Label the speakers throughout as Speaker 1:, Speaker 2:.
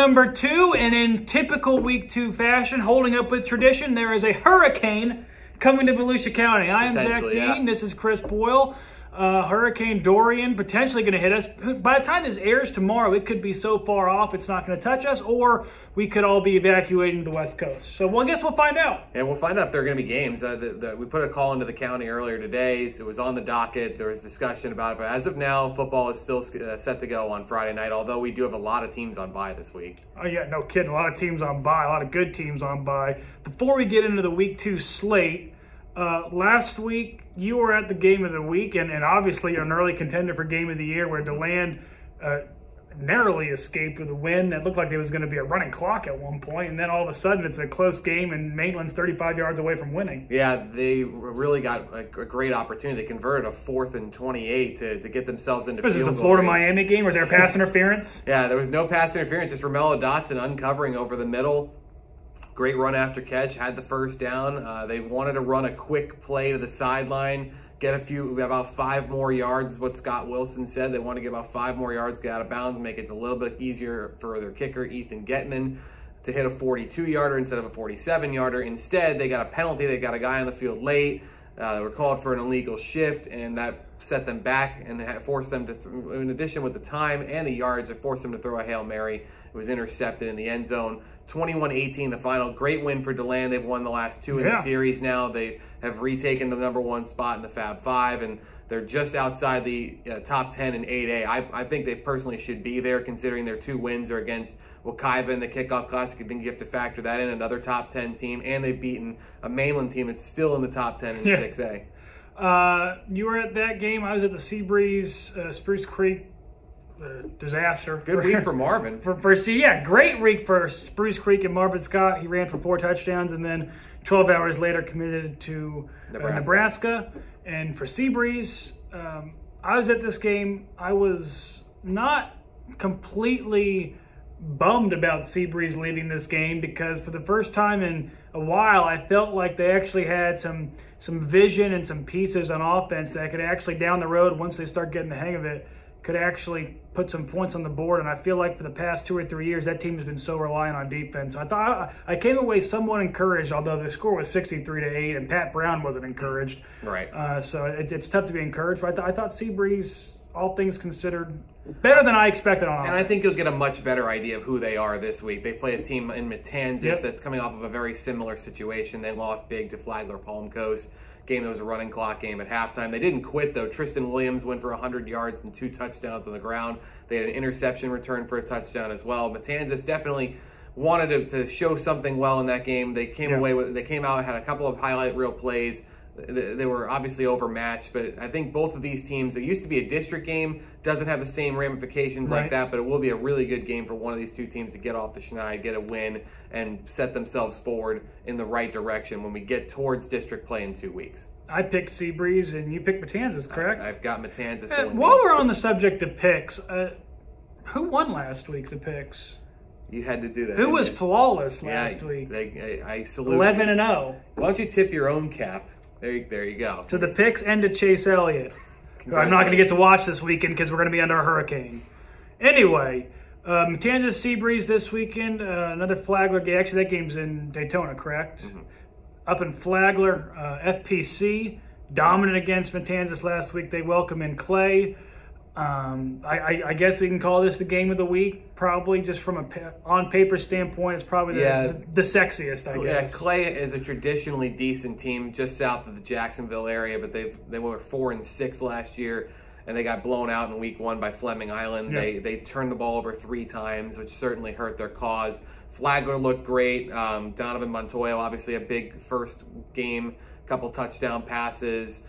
Speaker 1: number 2, and in typical week 2 fashion, holding up with tradition, there is a hurricane coming to Volusia County. I am Zach Dean.
Speaker 2: Yeah.
Speaker 1: This is Chris Boyle. Hurricane Dorian potentially going to hit us. By the time this airs tomorrow, it could be so far off it's not going to touch us, or we could all be evacuating the West Coast. So I guess we'll find out.
Speaker 2: And we'll find out if there are going to be games. We put a call into the county earlier today. So it was on the docket. There was discussion about it. But as of now, football is still set to go on Friday night, although we do have a lot of teams on bye this week.
Speaker 1: Oh, yeah, no kidding. A lot of teams on bye, a lot of good teams on bye. Before we get into the week 2 slate, last week, you were at the game of the week, and obviously you're an early contender for game of the year where DeLand narrowly escaped with a win. It looked like there was going to be a running clock at one point, and then all of a sudden it's a close game, and Mainland's 35 yards away from winning.
Speaker 2: Yeah, they really got a great opportunity. They converted a 4th and 28 to get themselves into field goal range.
Speaker 1: Was this a Florida-Miami game? Was there pass interference?
Speaker 2: Yeah, there was no pass interference, just Romello Dotson uncovering over the middle. Great run after catch, had the first down. They wanted to run a quick play to the sideline, get about 5 more yards, is what Scott Wilson said. They want to get about 5 more yards, get out of bounds, make it a little bit easier for their kicker, Ethan Getman, to hit a 42-yarder instead of a 47-yarder. Instead, they got a penalty. They got a guy on the field late. They were called for an illegal shift, and that set them back and forced them to, in addition with the time and the yards, it forced them to throw a Hail Mary. It was intercepted in the end zone. 21-18 the final. Great win for DeLand. They've won the last 2 in the series now. They have retaken the #1 spot in the Fab 5, and they're just outside the top 10 in 8A. I think they personally should be there, considering their 2 wins are against Wekiva in the Kickoff Classic. I think you have to factor that in, another top 10 team, and they've beaten a Mainland team that's still in the top 10 in 6A.
Speaker 1: You were at that game. I was at the Seabreeze, Spruce Creek disaster.
Speaker 2: Good week for Marvin.
Speaker 1: Great week for Spruce Creek and Marvin Scott. He ran for 4 touchdowns, and then 12 hours later committed to Nebraska. And for Seabreeze, I was at this game. I was not completely bummed about Seabreeze leading this game, because for the first time in a while, I felt like they actually had some vision and some pieces on offense that could actually, down the road, once they start getting the hang of it, could actually put some points on the board. And I feel like for the past 2 or 3 years, that team has been so reliant on defense. I thought I came away somewhat encouraged, although the score was 63-8, and Pat Brown wasn't encouraged.
Speaker 2: Right.
Speaker 1: So it's tough to be encouraged. But I thought Seabreeze, all things considered, better than I expected on offense.
Speaker 2: And I think you'll get a much better idea of who they are this week. They play a team in Matanzas that's coming off of a very similar situation. They lost big to Flagler Palm Coast. Game that was a running clock game at halftime. They didn't quit, though. Tristan Williams went for 100 yards and 2 touchdowns on the ground. They had an interception return for a touchdown as well. Matanzas definitely wanted to show something well in that game. They came away with, they came out and had a couple of highlight reel plays. They were obviously overmatched, but I think both of these teams, it used to be a district game, doesn't have the same ramifications like that, but it will be a really good game for one of these 2 teams to get off the schneid, get a win, and set themselves forward in the right direction when we get towards district play in 2 weeks.
Speaker 1: I picked Seabreeze, and you picked Matanzas, correct?
Speaker 2: I've got Matanzas.
Speaker 1: While we're on the subject of picks, who won last week, the picks?
Speaker 2: You had to do that.
Speaker 1: Who was flawless last week?
Speaker 2: I salute
Speaker 1: 11-0.
Speaker 2: Why don't you tip your own cap? There you go.
Speaker 1: To the picks and to Chase Elliott, who I'm not going to get to watch this weekend because we're going to be under a hurricane. Anyway, Matanzas Seabreeze this weekend, another Flagler game. Actually, that game's in Daytona, correct? Mm-hmm. Up in Flagler, FPC, dominant against Matanzas last week. They welcome in Clay. I guess we can call this the game of the week, probably just from a on-paper standpoint. It's probably the sexiest, I guess.
Speaker 2: Yeah, Clay is a traditionally decent team just south of the Jacksonville area, but they were 4-6 last year, and they got blown out in week 1 by Fleming Island. Yeah. They turned the ball over 3 times, which certainly hurt their cause. Flagler looked great. Donovan Montoya, obviously a big first game, couple touchdown passes.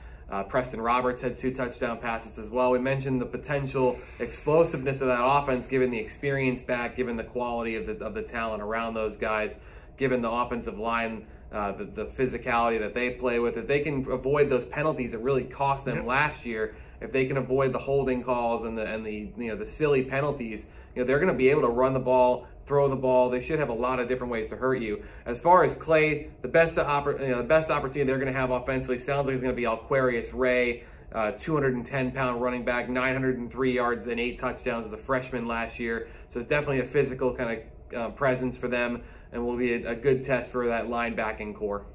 Speaker 2: Preston Roberts had 2 touchdown passes as well. We mentioned the potential explosiveness of that offense, given the experience back, given the quality of the talent around those guys, given the offensive line, the physicality that they play with. If they can avoid those penalties that really cost them last year, if they can avoid the holding calls and the silly penalties, they're going to be able to run the ball, throw the ball. They should have a lot of different ways to hurt you. As far as Clay, the best opportunity they're going to have offensively sounds like it's going to be Alquarius Ray, 210-pound running back, 903 yards and 8 touchdowns as a freshman last year. So it's definitely a physical kind of presence for them and will be a good test for that linebacking core.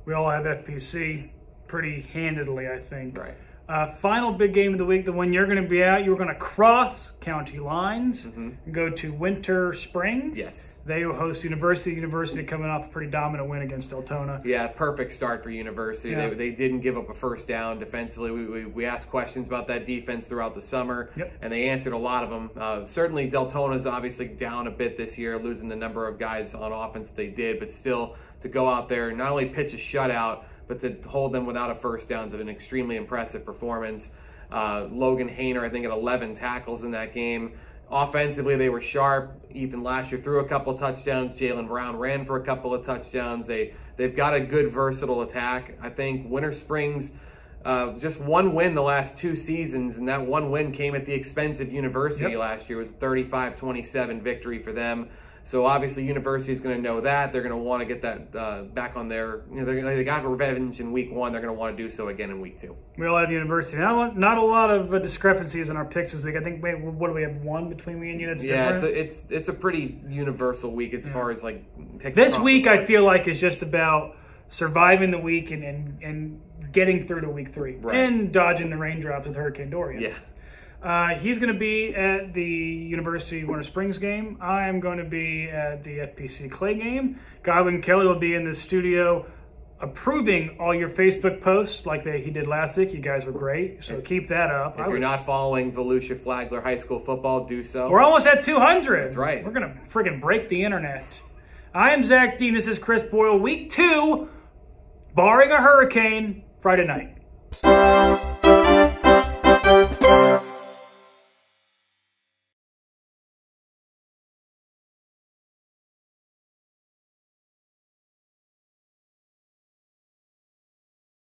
Speaker 1: We all have FPC pretty handedly, I think.
Speaker 2: Right.
Speaker 1: Final big game of the week, the one you're going to be at, you're going to cross county lines and go to Winter Springs.
Speaker 2: Yes.
Speaker 1: They will host University. University coming off a pretty dominant win against Daytona.
Speaker 2: Yeah, perfect start for University. Yeah. They didn't give up a first down defensively. We asked questions about that defense throughout the summer, and they answered a lot of them. Certainly, Daytona's obviously down a bit this year, losing the number of guys on offense they did, but still to go out there and not only pitch a shutout, but to hold them without a first down is an extremely impressive performance. Logan Hayner, I think, had 11 tackles in that game. Offensively, they were sharp. Ethan Lasher threw a couple touchdowns. Jalen Brown ran for a couple of touchdowns. They've got a good, versatile attack. I think Winter Springs, just one win the last 2 seasons, and that one win came at the expense of University last year. It was a 35-27 victory for them. So obviously University is going to know that. They're going to want to get that back on their, they got revenge in week 1. They're going to want to do so again in week 2.
Speaker 1: We all have University. Not a lot of discrepancies in our picks this week. I think, what do we have, 1 between me and you that's different?
Speaker 2: It's a pretty universal week as far as like picks.
Speaker 1: This week I feel like is just about surviving the week and getting through to week 3. Right. And dodging the raindrops with Hurricane Dorian.
Speaker 2: Yeah.
Speaker 1: He's going to be at the University Winter Springs game. I am going to be at the FPC Clay game. Godwin Kelly will be in the studio approving all your Facebook posts like he did last week. You guys were great, so keep that up.
Speaker 2: If you're not following Volusia-Flagler High School football, do so.
Speaker 1: We're almost at 200.
Speaker 2: That's right.
Speaker 1: We're going to friggin' break the internet. I am Zach Dean. This is Chris Boyle. Week 2, barring a hurricane, Friday night.